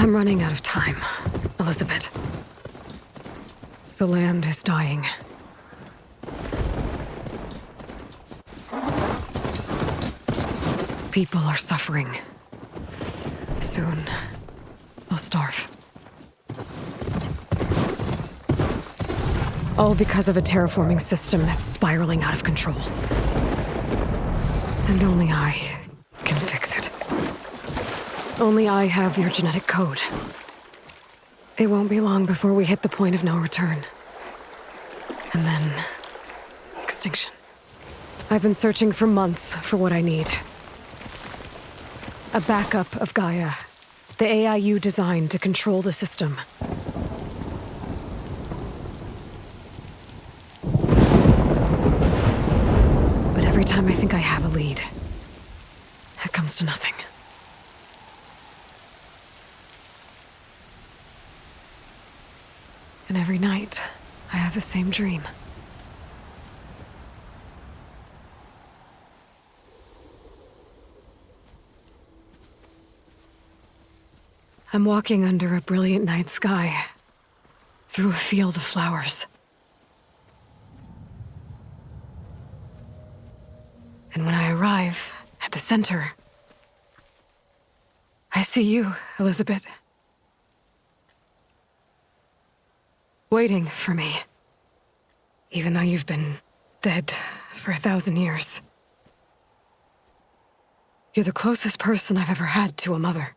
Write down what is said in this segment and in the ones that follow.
I'm running out of time, Elisabet. The land is dying. People are suffering. Soon, they'll starve. All because of a terraforming system that's spiraling out of control. And only I can fix it. Only I have your genetic code. It won't be long before we hit the point of no return. And then... extinction. I've been searching for months for what I need. A backup of GAIA. The AIU designed to control the system. But every time I think I have a lead, it comes to nothing. And every night, I have the same dream. I'm walking under a brilliant night sky, through a field of flowers. And when I arrive at the center, I see you, Elisabet. Waiting for me. Even though you've been dead for 1,000 years. You're the closest person I've ever had to a mother.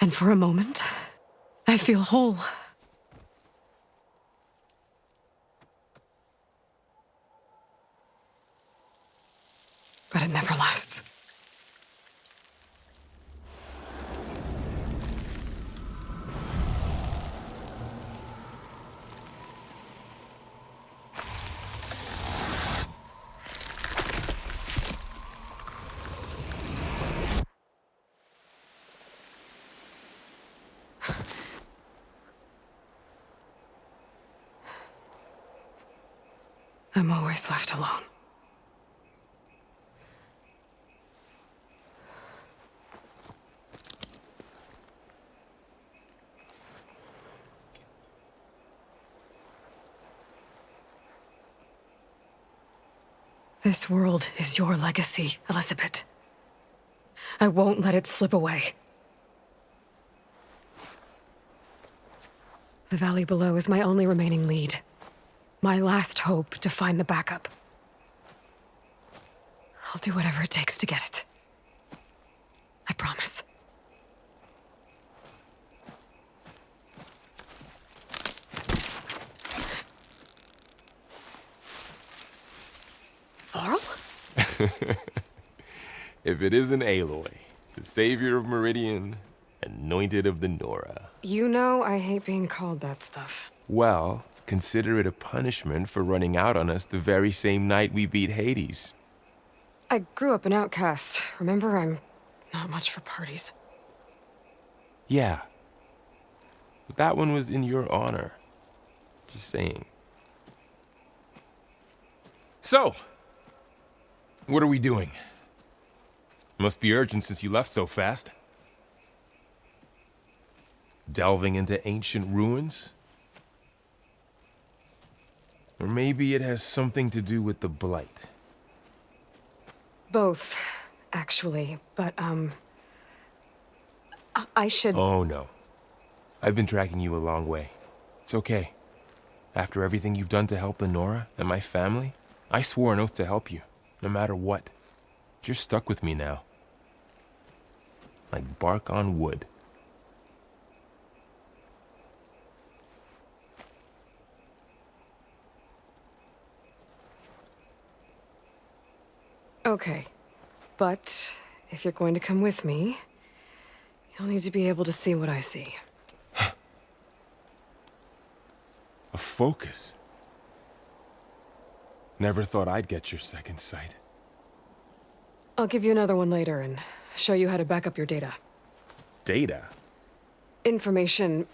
And for a moment, I feel whole. But it never lasts. I'm always left alone. This world is your legacy, Elisabet. I won't let it slip away. The valley below is my only remaining lead. My last hope to find the backup. I'll do whatever it takes to get it. I promise. Varl? If it isn't Aloy, the savior of Meridian, anointed of the Nora. You know I hate being called that stuff. Well, consider it a punishment for running out on us the very same night we beat Hades. I grew up an outcast. Remember, I'm not much for parties. Yeah. But that one was in your honor. Just saying. So, what are we doing? Must be urgent since you left so fast. Delving into ancient ruins? Or maybe it has something to do with the Blight. Both, actually, but, I should... Oh, no. I've been tracking you a long way. It's okay. After everything you've done to help the Nora and my family, I swore an oath to help you, no matter what. You're stuck with me now. Like bark on wood. Okay, but if you're going to come with me, you'll need to be able to see what I see. A focus? Never thought I'd get your second sight. I'll give you another one later and show you how to back up your data. Data? Information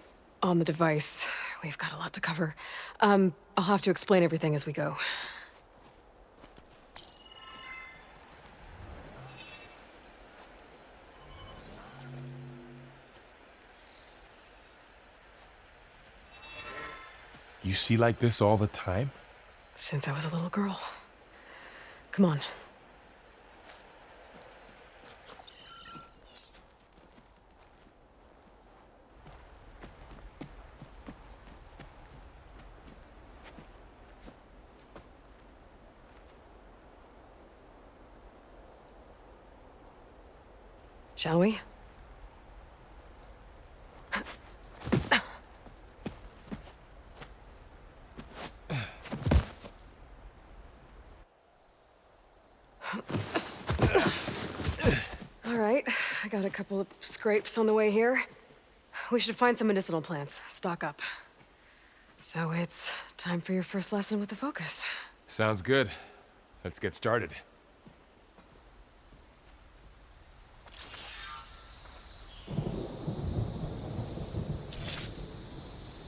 on the device we've got a lot to cover. I'll have to explain everything as we go. You see like this all the time? Since I was a little girl. Come on. Shall we? All right, I got a couple of scrapes on the way here. We should find some medicinal plants, stock up. So it's time for your first lesson with the focus. Sounds good. Let's get started.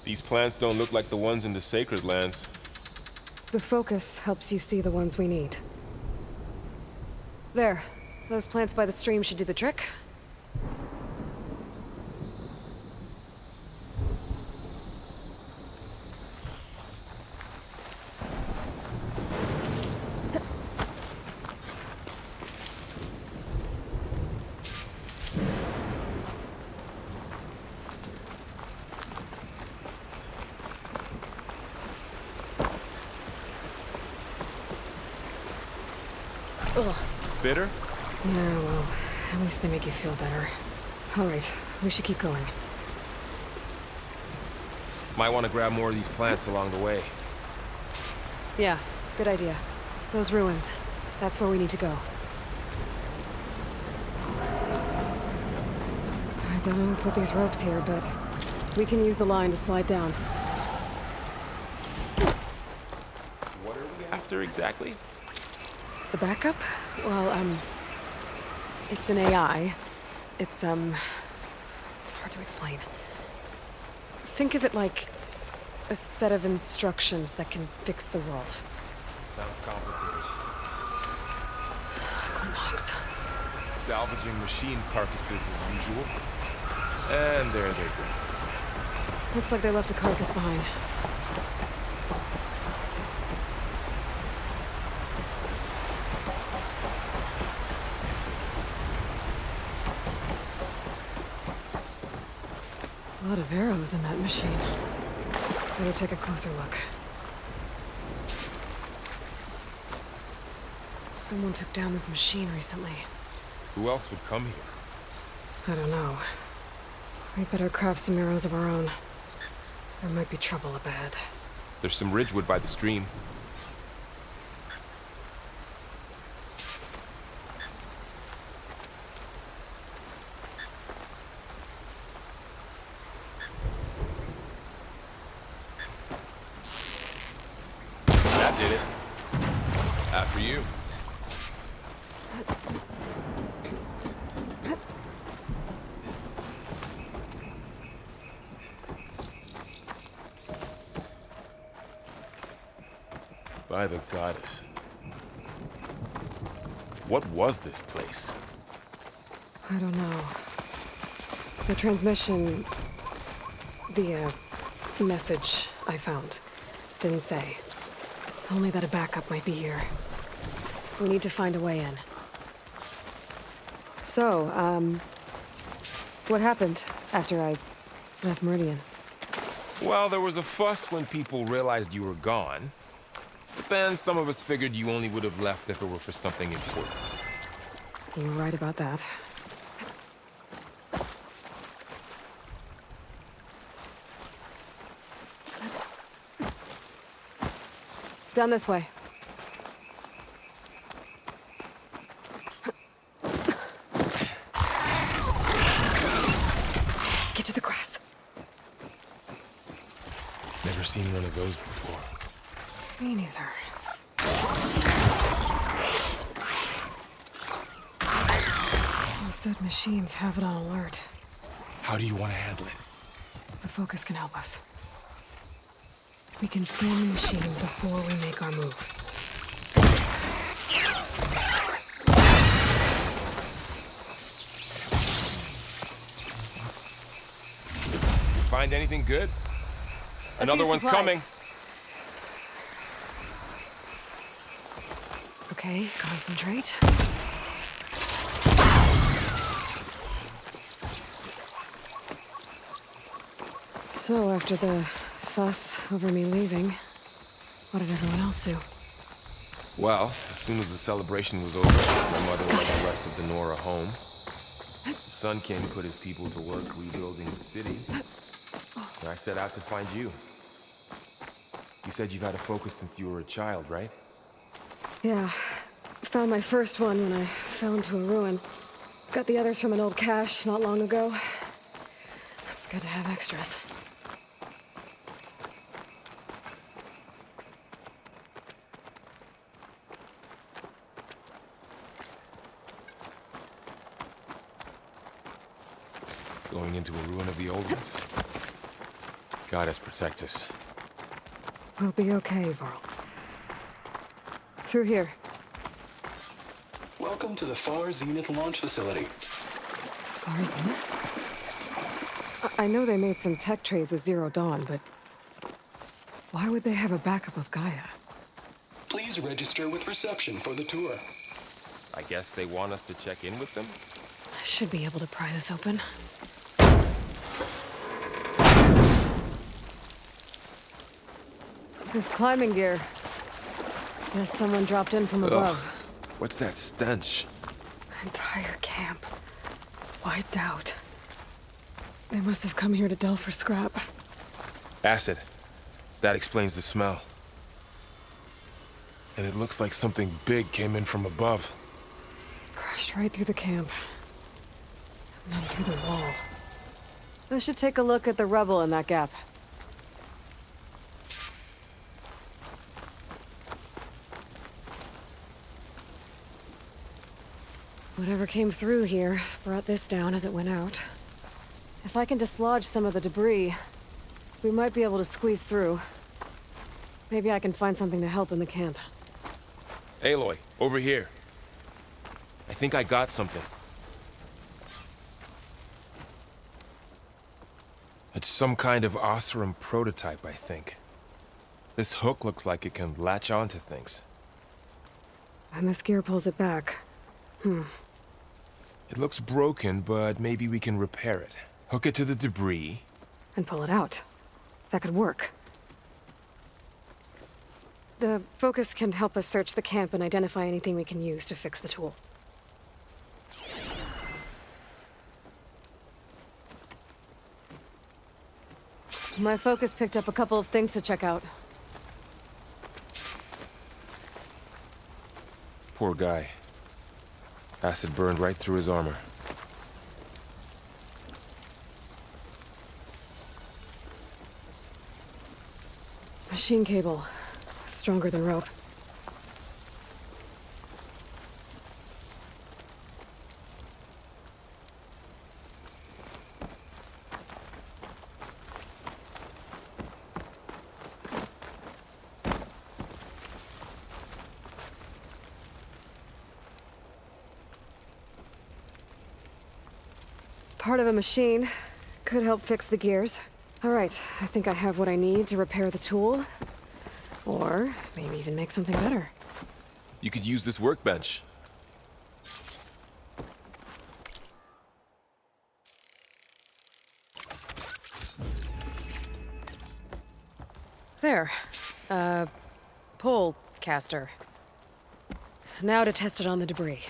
These plants don't look like the ones in the sacred lands. The focus helps you see the ones we need. There. Those plants by the stream should do the trick. Ugh. Bitter? Yeah, well, at least they make you feel better. All right, we should keep going. Might want to grab more of these plants along the way. Yeah, good idea. Those ruins. That's where we need to go. I don't know who put these ropes here, but we can use the line to slide down. What are we after exactly? The backup? Well, it's an AI. It's hard to explain. Think of it like a set of instructions that can fix the world. Sounds complicated. Knox. Salvaging machine carcasses as usual. And there they go. Looks like they left a carcass behind. A lot of arrows in that machine. Better take a closer look. Someone took down this machine recently. Who else would come here? I don't know. We better craft some arrows of our own. There might be trouble up ahead. There's some ridgewood by the stream. That did it. After you. By the goddess. What was this place? I don't know. The transmission... The, message I found didn't say. Only that a backup might be here. We need to find a way in. So, what happened after I left Meridian? Well, there was a fuss when people realized you were gone. But then some of us figured you only would have left if it were for something important. You were right about that. Down this way. Get to the grass. Never seen one of those before. Me neither. Those dead machines have it on alert. How do you want to handle it? The focus can help us. We can scan the machine before we make our move. Find anything good? Another one's supplies. coming. Okay, concentrate. So, after the fuss over me leaving, what did everyone else do? Well, as soon as the celebration was over, my mother led the rest of the Nora home. The Sun King put his people to work rebuilding the city. And I set out to find you. You said you've had a focus since you were a child, right? Yeah. Found my first one when I fell into a ruin. Got the others from an old cache not long ago. It's good to have extras. Going into a ruin of the old ones. Goddess protect us. We'll be okay, Varl. Through here. Welcome to the Far Zenith launch facility. Far Zeniths? I know they made some tech trades with Zero Dawn, but why would they have a backup of GAIA? Please register with reception for the tour. I guess they want us to check in with them? I should be able to pry this open. There's climbing gear. Guess someone dropped in from above. Ugh. What's that stench? Entire camp. Wiped out. They must have come here to delve for scrap. Acid. That explains the smell. And it looks like something big came in from above. Crashed right through the camp. And then through the wall. I should take a look at the rubble in that gap. Whatever came through here brought this down as it went out. If I can dislodge some of the debris, we might be able to squeeze through. Maybe I can find something to help in the camp. Aloy, over here. I think I got something. It's some kind of Oseram prototype, I think. This hook looks like it can latch onto things. And this gear pulls it back. It looks broken, but maybe we can repair it. Hook it to the debris. And pull it out. That could work. The focus can help us search the camp and identify anything we can use to fix the tool. My focus picked up a couple of things to check out. Poor guy. Acid burned right through his armor. Machine cable. Stronger than rope. Part of a machine. Could help fix the gears. All right, I think I have what I need to repair the tool. Or maybe even make something better. You could use this workbench. There. Pole caster. Now to test it on the debris.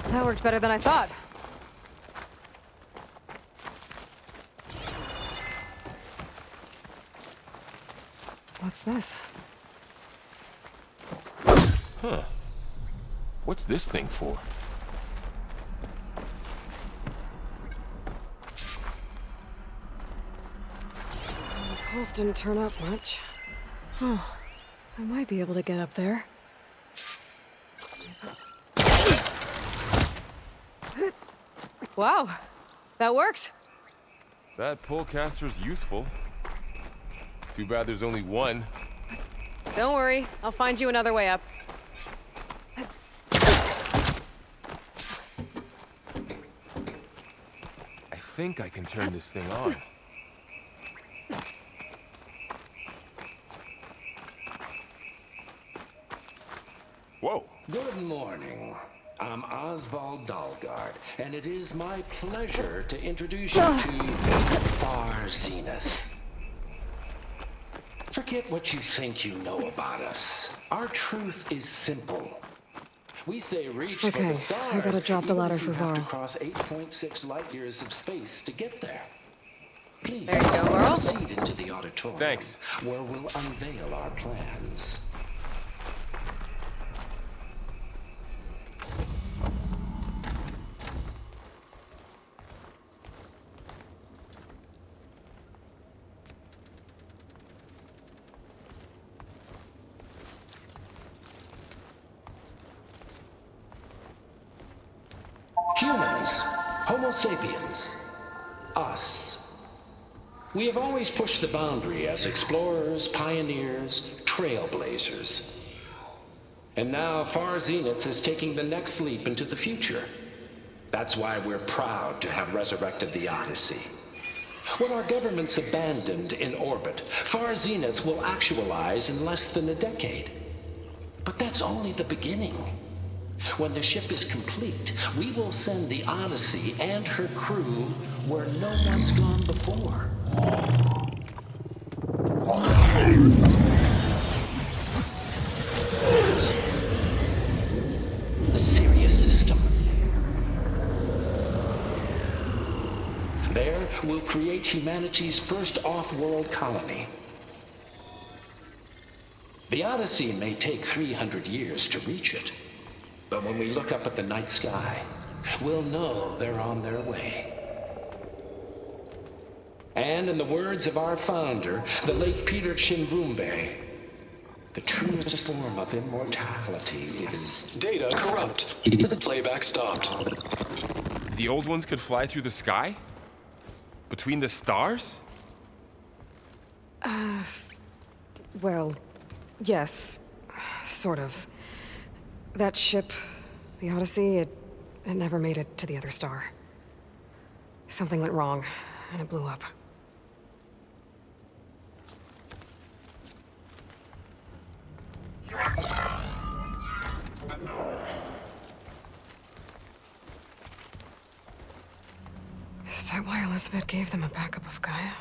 That worked better than I thought. What's this? Huh. What's this thing for? pulse didn't turn up much. Oh, I might be able to get up there. Wow, that worked. That pullcaster's useful. Too bad there's only one. Don't worry, I'll find you another way up. I think I can turn this thing on. Whoa. Good morning. I'm Oswald Dalgard, and it is my pleasure to introduce you to Far Zeniths. Forget what you think you know about us. Our truth is simple. We say reach for Okay, the stars. I gotta drop the even ladder if you for have to Varl. cross 8.6 light years of space to get there. Please, There you go, Varl. proceed into the auditorium. Thanks. Where we'll unveil our plans. Humans, Homo sapiens, us. We have always pushed the boundary as explorers, pioneers, trailblazers. And now Far Zeniths is taking the next leap into the future. That's why we're proud to have resurrected the Odyssey. When our government's abandoned in orbit, Far Zeniths will actualize in less than a decade. But that's only the beginning. When the ship is complete, we will send the Odyssey and her crew where no one's gone before. The Sirius system. There, we'll create humanity's first off-world colony. The Odyssey may take 300 years to reach it. But when we look up at the night sky, we'll know they're on their way. And in the words of our founder, the late Peter Chinvumbe, the truest form of immortality is... Data corrupt. Playback stopped. The old ones could fly through the sky? Between the stars? Well, yes, sort of. That ship, the Odyssey, it never made it to the other star. Something went wrong, and it blew up. Is that why Elisabet gave them a backup of Gaia?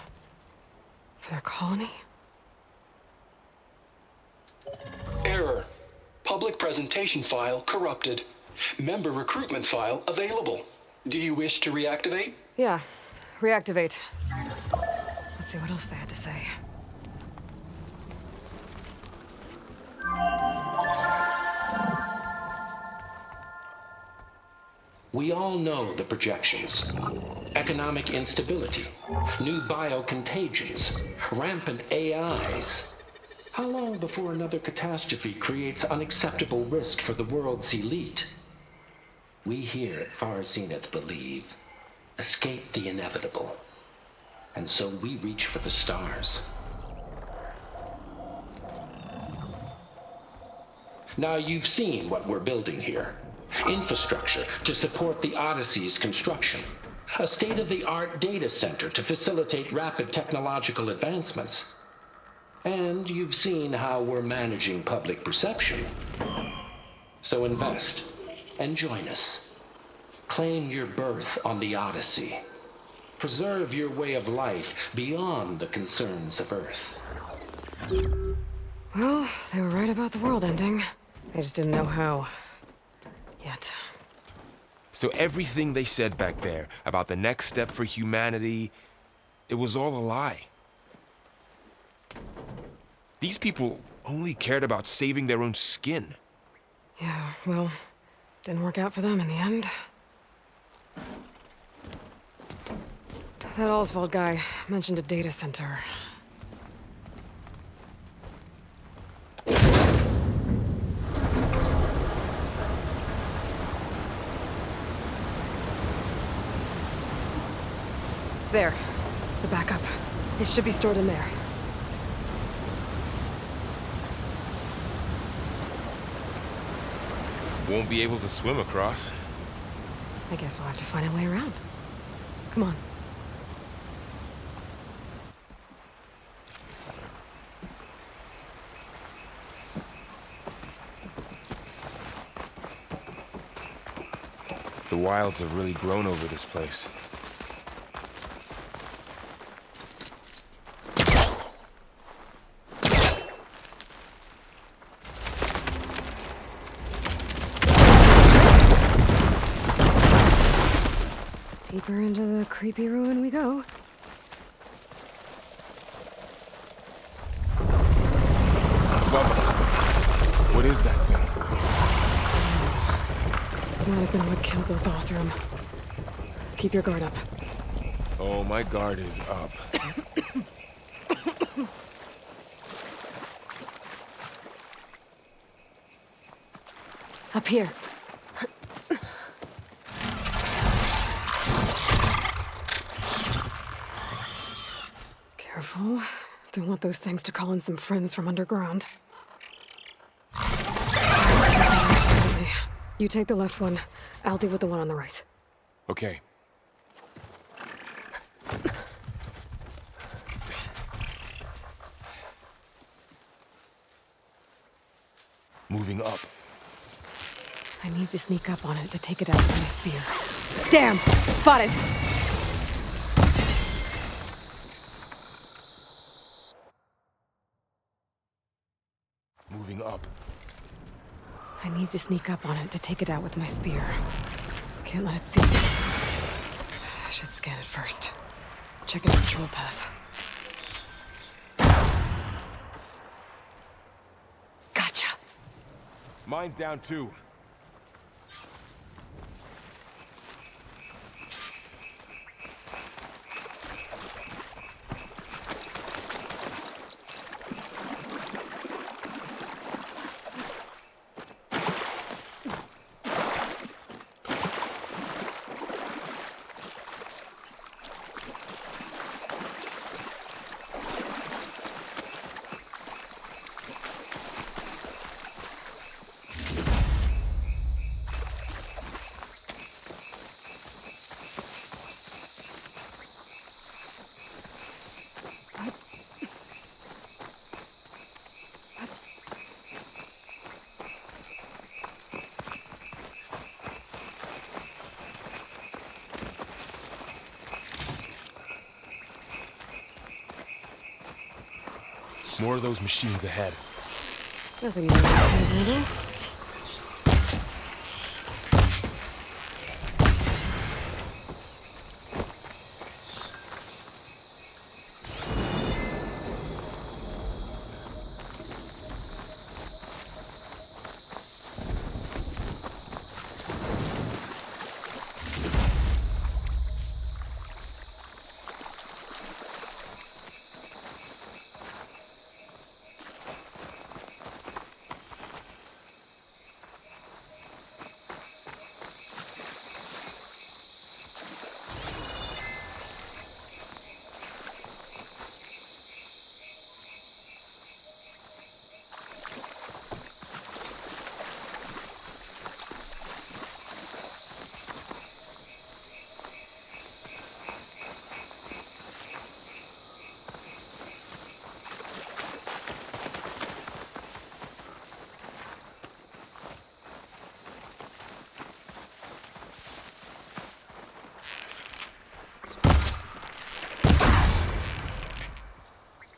For their colony? Error. Public presentation file corrupted. Member recruitment file available. Do you wish to reactivate? Yeah, reactivate. Let's see what else they had to say. We all know the projections. Economic instability, new biocontagions, rampant AIs. How long before another catastrophe creates unacceptable risk for the world's elite? We here at Far Zenith believe, escape the inevitable. And so we reach for the stars. Now you've seen what we're building here. Infrastructure to support the Odyssey's construction. A state-of-the-art data center to facilitate rapid technological advancements. And you've seen how we're managing public perception. So invest and join us. Claim your berth on the Odyssey. Preserve your way of life beyond the concerns of Earth. Well, they were right about the world ending. They just didn't know how. Yet. So everything they said back there about the next step for humanity, it was all a lie. These people only cared about saving their own skin. Yeah, well, didn't work out for them in the end. That Oswald guy mentioned a data center. There. The backup. It should be stored in there. Won't be able to swim across. I guess we'll have to find a way around. Come on. The wilds have really grown over this place. Deeper into the creepy ruin we go. Bubbles. What is that thing? Might have been what killed those Osram. Keep your guard up. Oh, my guard is up. Up here. Careful. Don't want those things to call in some friends from underground. You take the left one. I'll deal with the one on the right. Okay. Moving up. I need to sneak up on it to take it out with my spear. Damn! Spotted! Moving up. I need to sneak up on it to take it out with my spear. Can't let it see me. I should scan it first. Check its control path. Gotcha. Mine's down too. More of those machines ahead. Nothing you can't handle.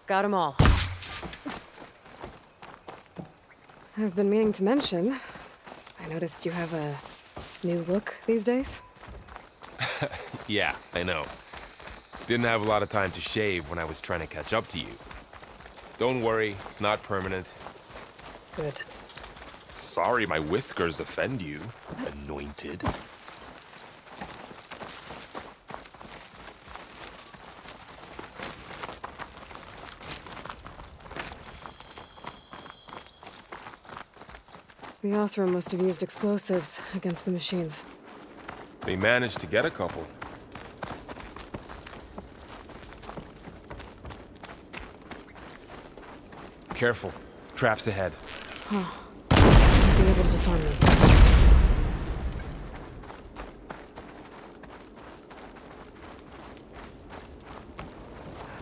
Got 'em all. I've been meaning to mention, I noticed you have a new look these days. Yeah, I know. Didn't have a lot of time to shave when I was trying to catch up to you. Don't worry, it's not permanent. Good. Sorry my whiskers offend you, anointed. The Osram must have used explosives against the machines. They managed to get a couple. Careful. Traps ahead. Huh. I'll be able to disarm them.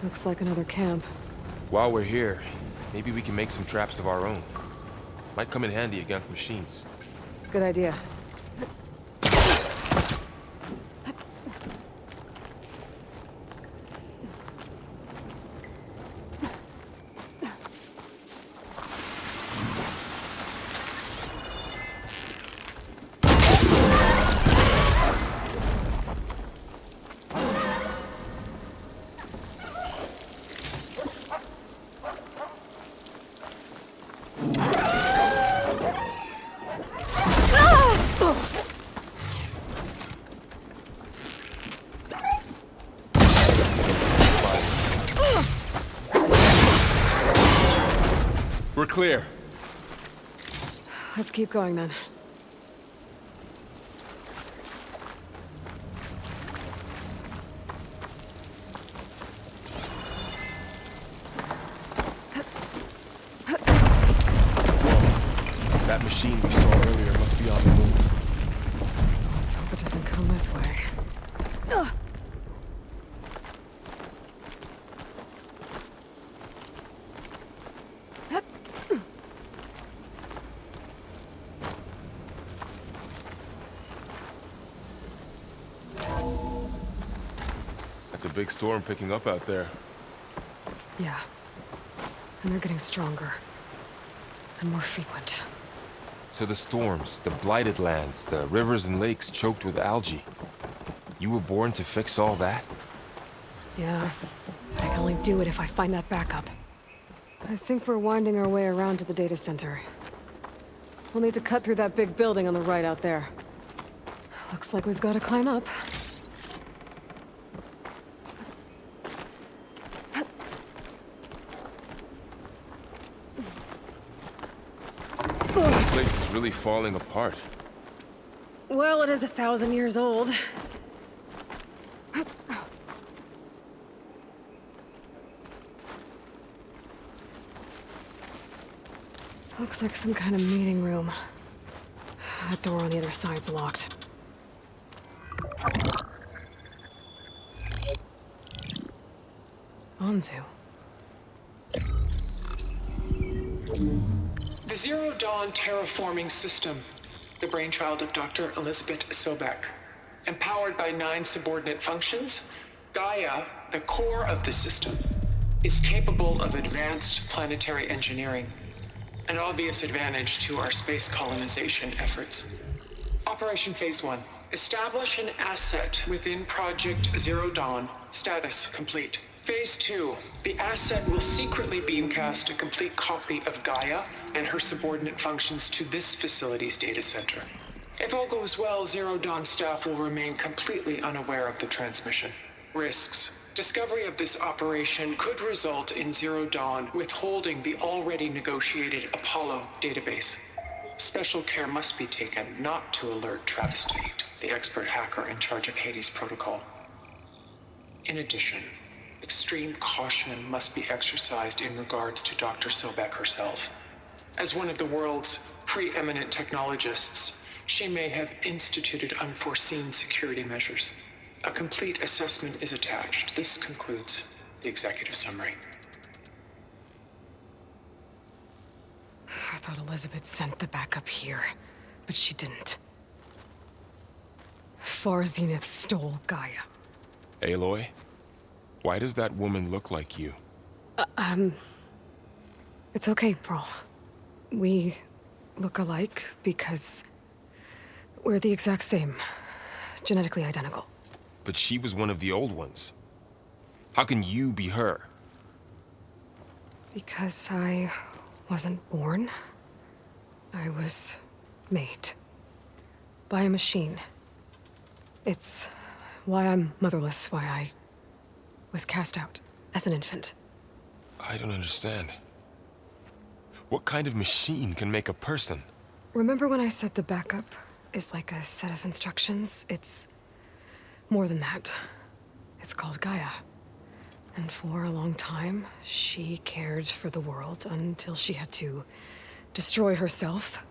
Looks like another camp. While we're here, maybe we can make some traps of our own. Might come in handy against machines. Good idea. We're clear. Let's keep going then. That machine we saw earlier must be on the move. Let's hope it doesn't come this way. Ugh. That's a big storm picking up out there. Yeah. And they're getting stronger. And more frequent. So the storms, the blighted lands, the rivers and lakes choked with algae. You were born to fix all that? Yeah. I can only do it if I find that backup. I think we're winding our way around to the data center. We'll need to cut through that big building on the right out there. Looks like we've got to climb up. This place is really falling apart. Well, it is 1,000 years old. Looks like some kind of meeting room. That door on the other side's locked. Onzu. The Zero Dawn terraforming system, the brainchild of Dr. Elisabet Sobeck. Empowered by 9 subordinate functions, GAIA, the core of the system, is capable of advanced planetary engineering, an obvious advantage to our space colonization efforts. Operation Phase 1. Establish an asset within Project Zero Dawn. Status complete. Phase 2. The asset will secretly beamcast a complete copy of GAIA and her subordinate functions to this facility's data center. If all goes well, Zero Dawn staff will remain completely unaware of the transmission. Risks. Discovery of this operation could result in Zero Dawn withholding the already negotiated Apollo database. Special care must be taken not to alert Travis Tate, the expert hacker in charge of Hades Protocol. In addition, extreme caution must be exercised in regards to Dr. Sobeck herself. As one of the world's preeminent technologists, she may have instituted unforeseen security measures. A complete assessment is attached. This concludes the executive summary. I thought Elisabet sent the backup here, but she didn't. Far Zeniths stole GAIA. Aloy? Why does that woman look like you? It's okay, Pearl. We look alike because we're the exact same. Genetically identical. But she was one of the old ones. How can you be her? Because I wasn't born. I was made. By a machine. It's why I'm motherless, why I was cast out as an infant. I don't understand. What kind of machine can make a person? Remember when I said the backup is like a set of instructions? It's more than that. It's called GAIA. And for a long time, she cared for the world until she had to destroy herself.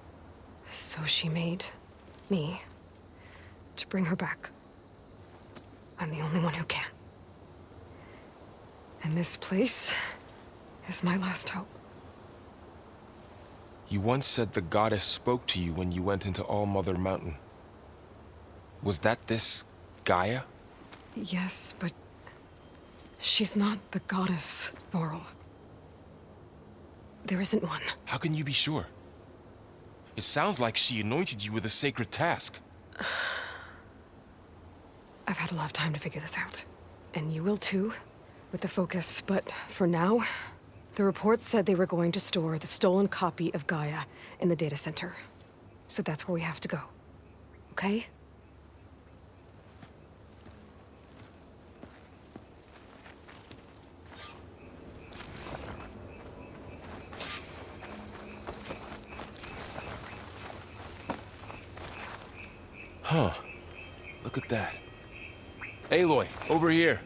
So she made me to bring her back. I'm the only one who can. And this place is my last hope. You once said the goddess spoke to you when you went into All-Mother Mountain. Was that this Gaia? Yes, but she's not the goddess, Varl. There isn't one. How can you be sure? It sounds like she anointed you with a sacred task. I've had a lot of time to figure this out. And you will too, with the focus. But for now, the reports said they were going to store the stolen copy of Gaia in the data center. So that's where we have to go. Okay? Huh. Look at that. Aloy, over here.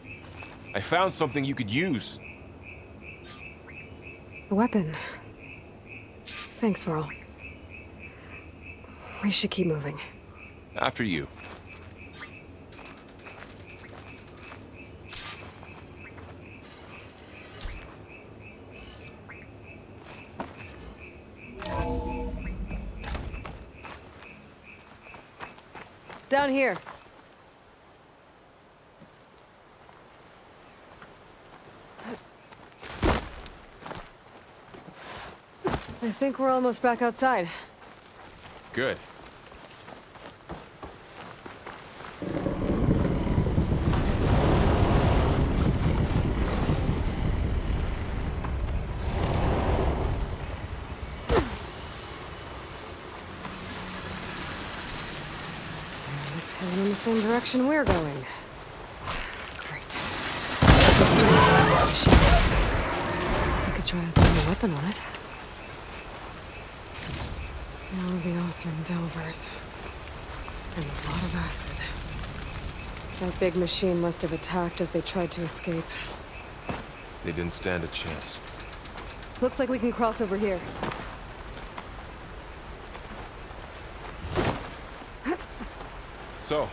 I found something you could use. A weapon. Thanks, Varl. We should keep moving. After you. Down here. I think we're almost back outside. Good. It's heading in the same direction we're going. Great. I could try throwing a weapon on it. All of the Osram Delvers. And a lot of acid. That big machine must have attacked as they tried to escape. They didn't stand a chance. Looks like we can cross over here. So,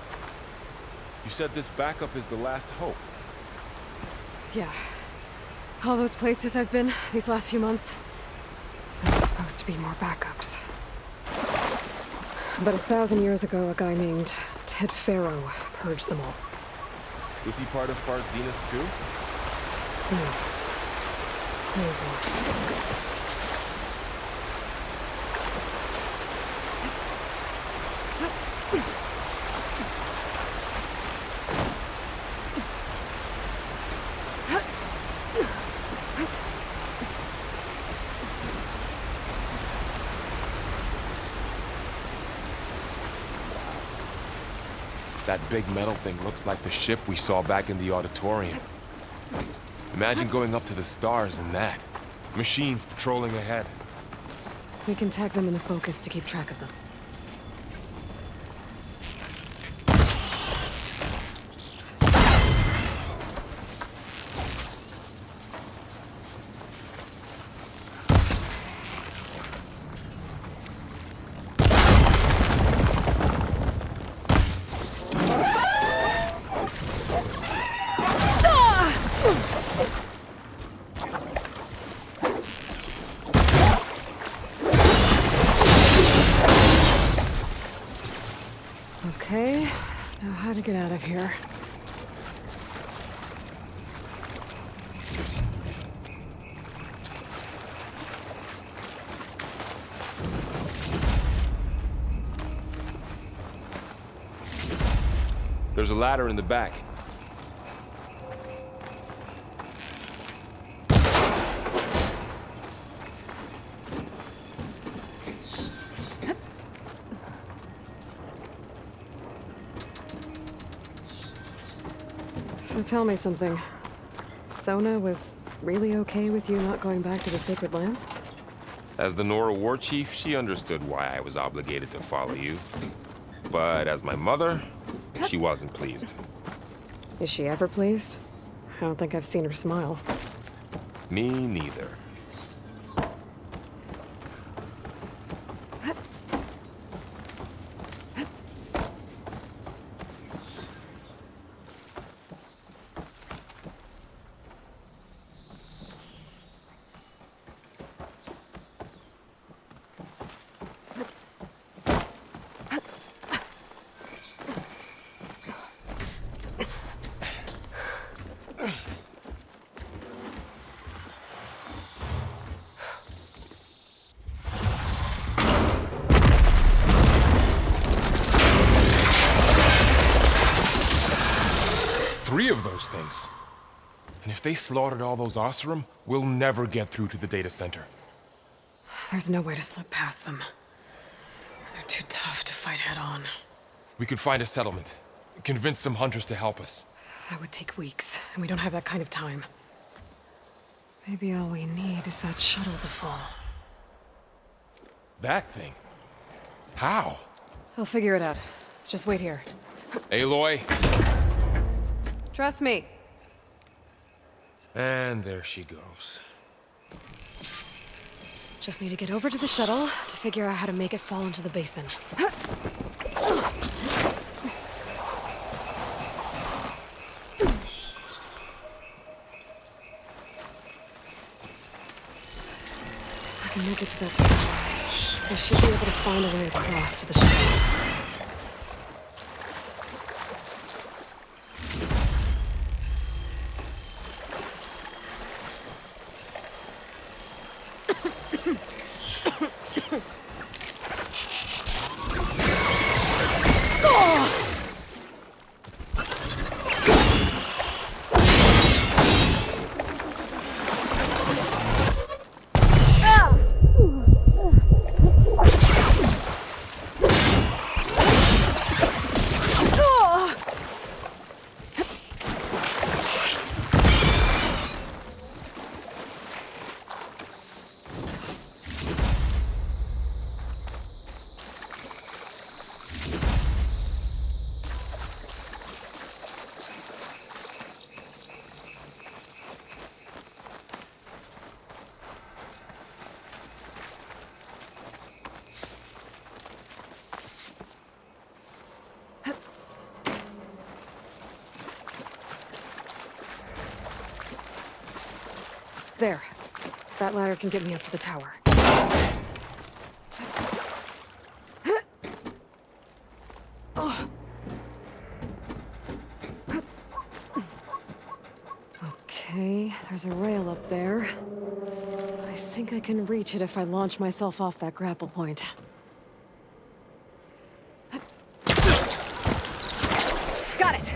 you said this backup is the last hope. Yeah. All those places I've been these last few months, there were supposed to be more backups. But 1,000 years ago, a guy named Ted Faro purged them all. Was he part of Far Zeniths too? No. It was worse. That big metal thing looks like the ship we saw back in the auditorium. Imagine going up to the stars in that. Machines patrolling ahead. We can tag them in the focus to keep track of them. Okay, now how to get out of here. There's a ladder in the back. So tell me something. Sona was really okay with you not going back to the Sacred Lands? As the Nora war chief, she understood why I was obligated to follow you. But as my mother, she wasn't pleased. Is she ever pleased? I don't think I've seen her smile. Me neither. Three of those things. And if they slaughtered all those Oseram, we'll never get through to the data center. There's no way to slip past them. They're too tough to fight head-on. We could find a settlement. Convince some hunters to help us. That would take weeks, and we don't have that kind of time. Maybe all we need is that shuttle to fall. That thing? How? I'll figure it out. Just wait here. Aloy. Trust me. And there she goes. Just need to get over to the shuttle to figure out how to make it fall into the basin. I can make it to that tower. I should be able to find a way across to the shuttle. There. That ladder can get me up to the tower. Okay, there's a rail up there. I think I can reach it if I launch myself off that grapple point. Got it!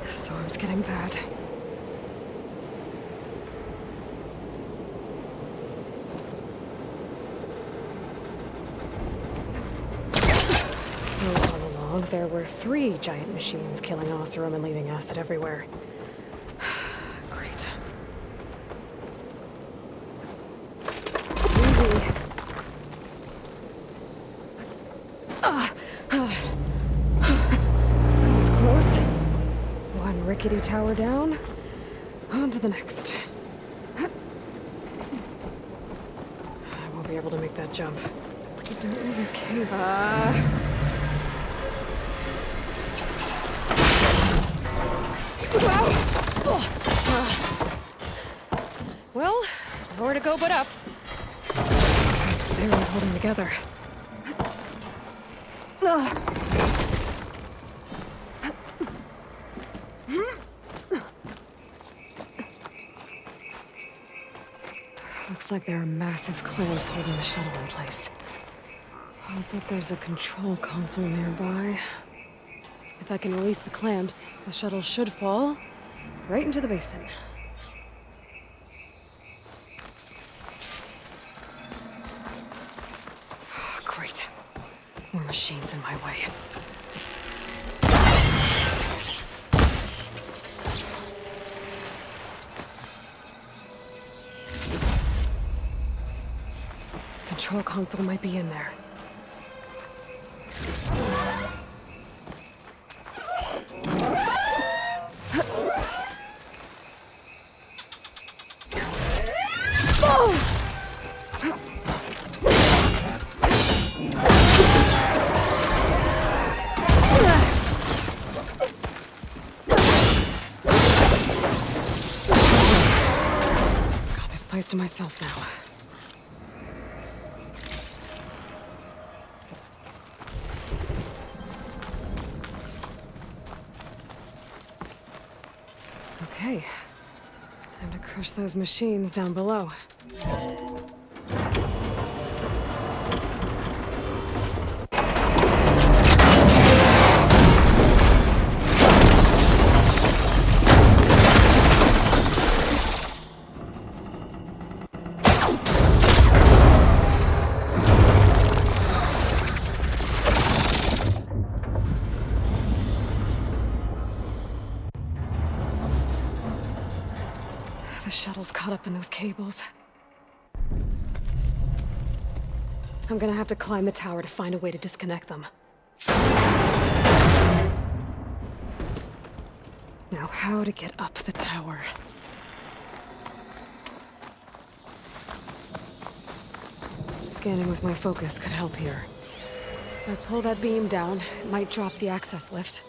Storm's getting bad. So all along, there were 3 giant machines killing Oseram and leaving acid everywhere. Great. Easy. That was close. One rickety tower down, on to the next. I won't be able to make that jump. But there is a cave. Well, nowhere to go but up. It's barely holding together. Looks like there are massive clamps holding the shuttle in place. I'll bet there's a control console nearby. If I can release the clamps, the shuttle should fall right into the basin. Great. More machines in my way. Control console might be in there. Got this place to myself now. Okay, time to crush those machines down below. The shuttle's caught up in those cables. I'm gonna have to climb the tower to find a way to disconnect them. Now, how to get up the tower? Scanning with my focus could help here. If I pull that beam down, it might drop the access lift.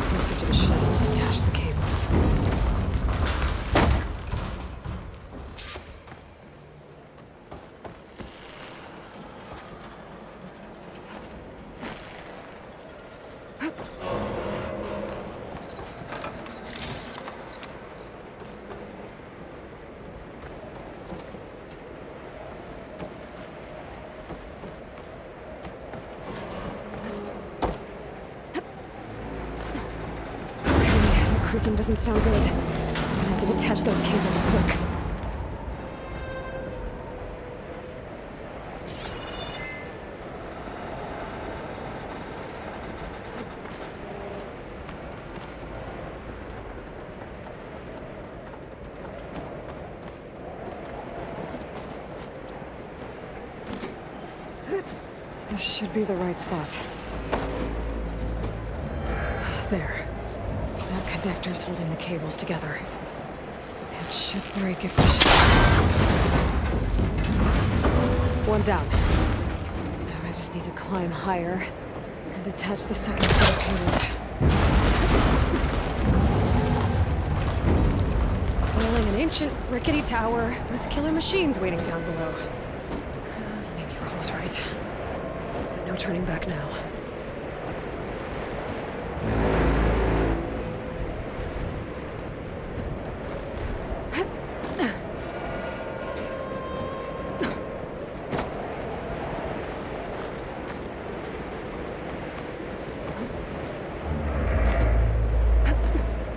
Closer to the shuttle to detach the cables. Creaking doesn't sound good. I'm gonna have to detach those cables quick. This should be the right spot. There. That connector's holding the cables together. It should break if one down. Now I just need to climb higher and attach the second set of cables. Scaling an ancient, rickety tower with killer machines waiting down below. Maybe Roll was right. No turning back now.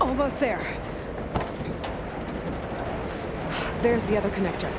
Almost there. There's the other connector.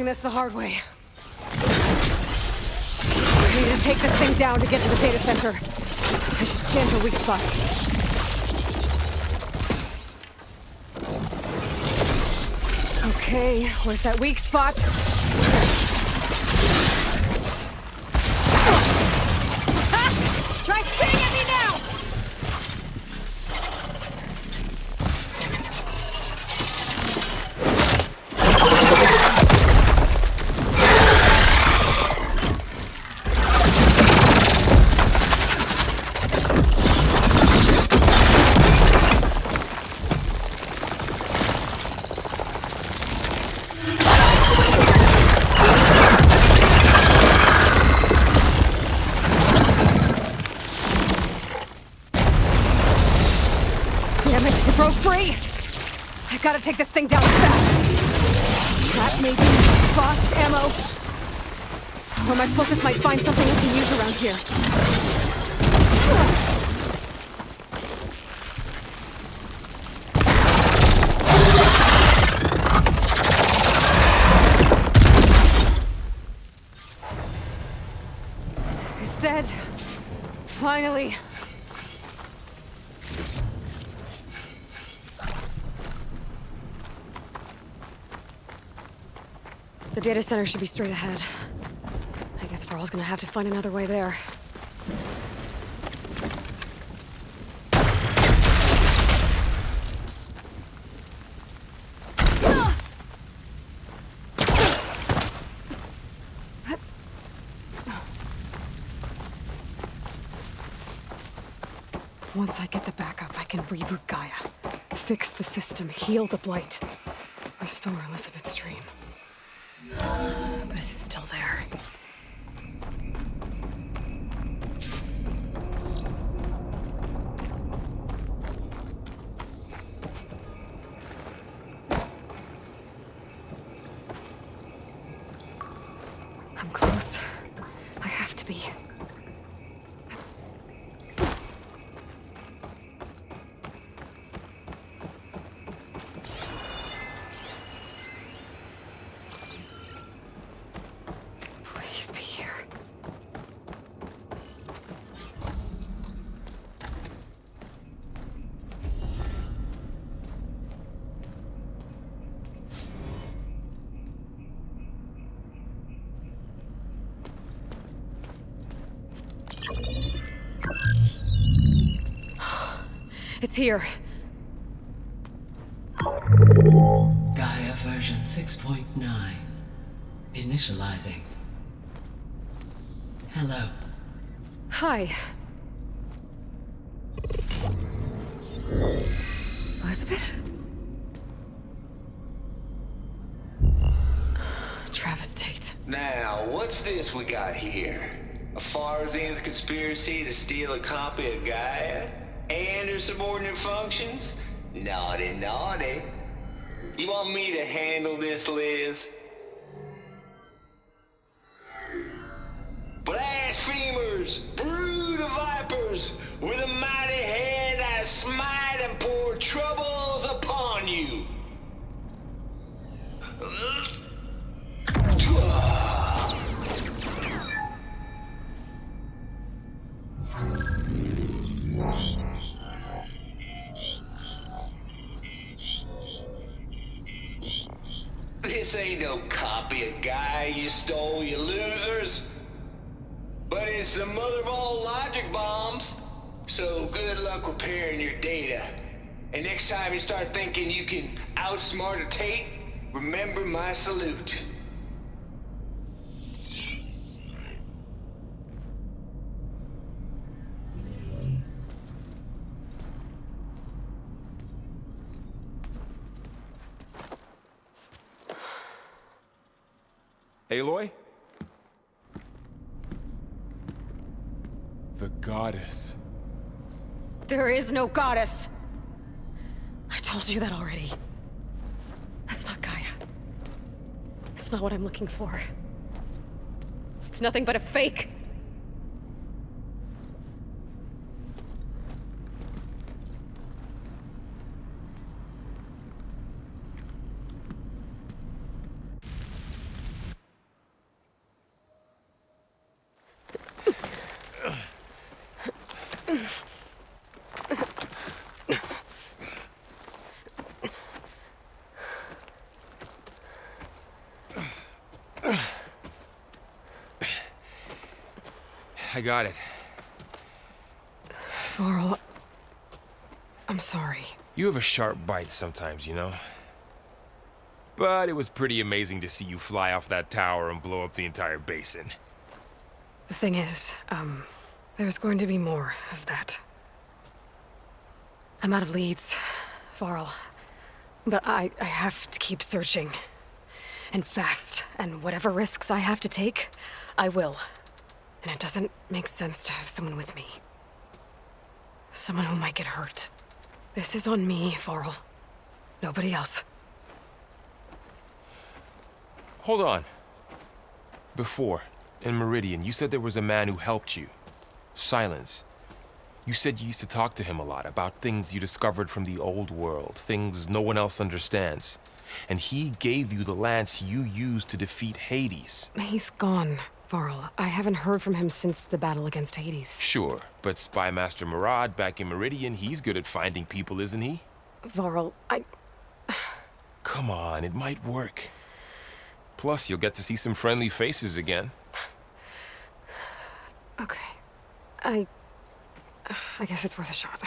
watching this the hard way. I need to take this thing down to get to the data center. I should scan for weak spots. Okay, where's that weak spot? Try spitting at me now! Gotta take this thing down fast. Trap maybe? Frost ammo? Or my focus might find something we can use around here. It's dead. Finally. The data center should be straight ahead. I guess Varl's gonna have to find another way there. Once I get the backup, I can reboot Gaia. Fix the system, heal the blight. Restore Elisabet's dream. But is it still there? I'm close. I have to be. It's here. Gaia version 6.9. Initializing. Hello. Hi. Elisabet? Travis Tate. Now, what's this we got here? A Far Zeniths conspiracy to steal a copy of Gaia? And her subordinate functions? Naughty, naughty. You want me to handle this, Liz? Blasphemers! Brood of vipers! With a mighty hand I smite and pour troubles upon you! This ain't no copy of Gaia you stole, you losers. But it's the mother of all logic bombs. So good luck repairing your data. And next time you start thinking you can outsmart a Tate, remember my salute. Aloy? The goddess. There is no goddess! I told you that already. That's not Gaia. It's not what I'm looking for. It's nothing but a fake. I got it. Varl, I'm sorry. You have a sharp bite sometimes, you know? But it was pretty amazing to see you fly off that tower and blow up the entire basin. The thing is, there's going to be more of that. I'm out of leads, Varl. But I have to keep searching. And fast. And whatever risks I have to take, I will. And it doesn't make sense to have someone with me. Someone who might get hurt. This is on me, Varl. Nobody else. Hold on. Before, in Meridian, you said there was a man who helped you. Silence. You said you used to talk to him a lot about things you discovered from the old world, things no one else understands. And he gave you the lance you used to defeat Hades. He's gone, Varl. I haven't heard from him since the battle against Hades. Sure, but Spy Master Murad back in Meridian, he's good at finding people, isn't he? Varl, Come on, it might work. Plus, you'll get to see some friendly faces again. Okay. I guess it's worth a shot.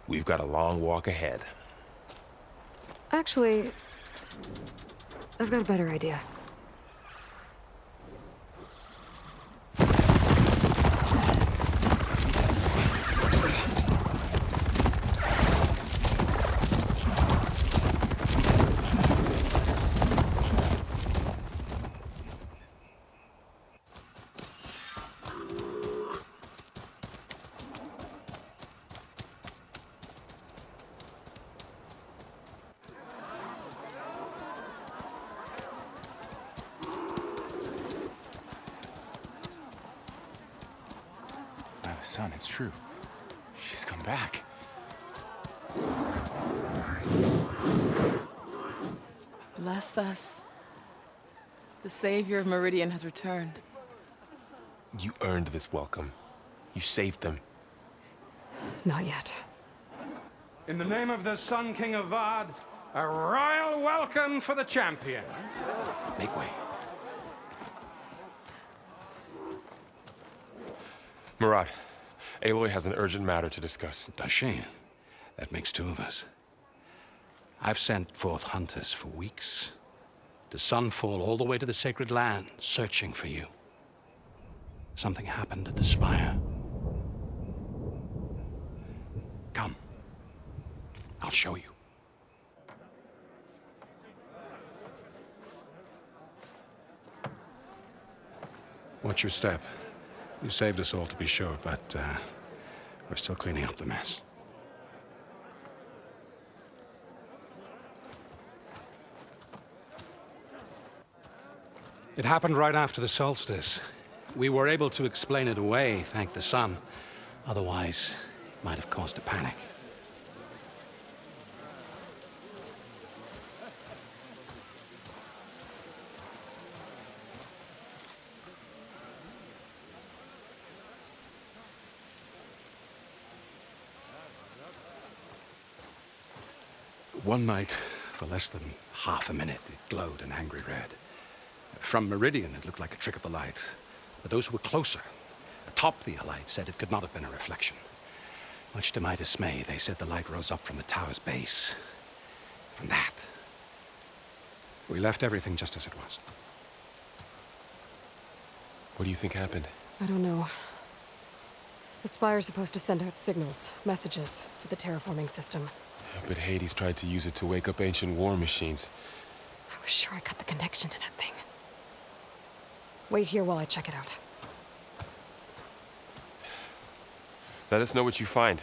We've got a long walk ahead. Actually, I've got a better idea. Son, it's true. She's come back. Bless us. The savior of Meridian has returned. You earned this welcome. You saved them. Not yet. In the name of the Sun King of Vard, a royal welcome for the champion. Make way. Murad, Aloy has an urgent matter to discuss. Does she? That makes two of us. I've sent forth hunters for weeks, to sunfall all the way to the sacred land, searching for you. Something happened at the spire. Come. I'll show you. Watch your step. You saved us all, to be sure, but we're still cleaning up the mess. It happened right after the solstice. We were able to explain it away, thank the sun. Otherwise, it might have caused a panic. One night, for less than half a minute, it glowed an angry red. From Meridian, it looked like a trick of the light. But those who were closer, atop the light, said it could not have been a reflection. Much to my dismay, they said the light rose up from the tower's base. From that. We left everything just as it was. What do you think happened? I don't know. The Spire's supposed to send out signals, messages, for the terraforming system. But Hades tried to use it to wake up ancient war machines. I was sure I cut the connection to that thing. Wait here while I check it out. Let us know what you find.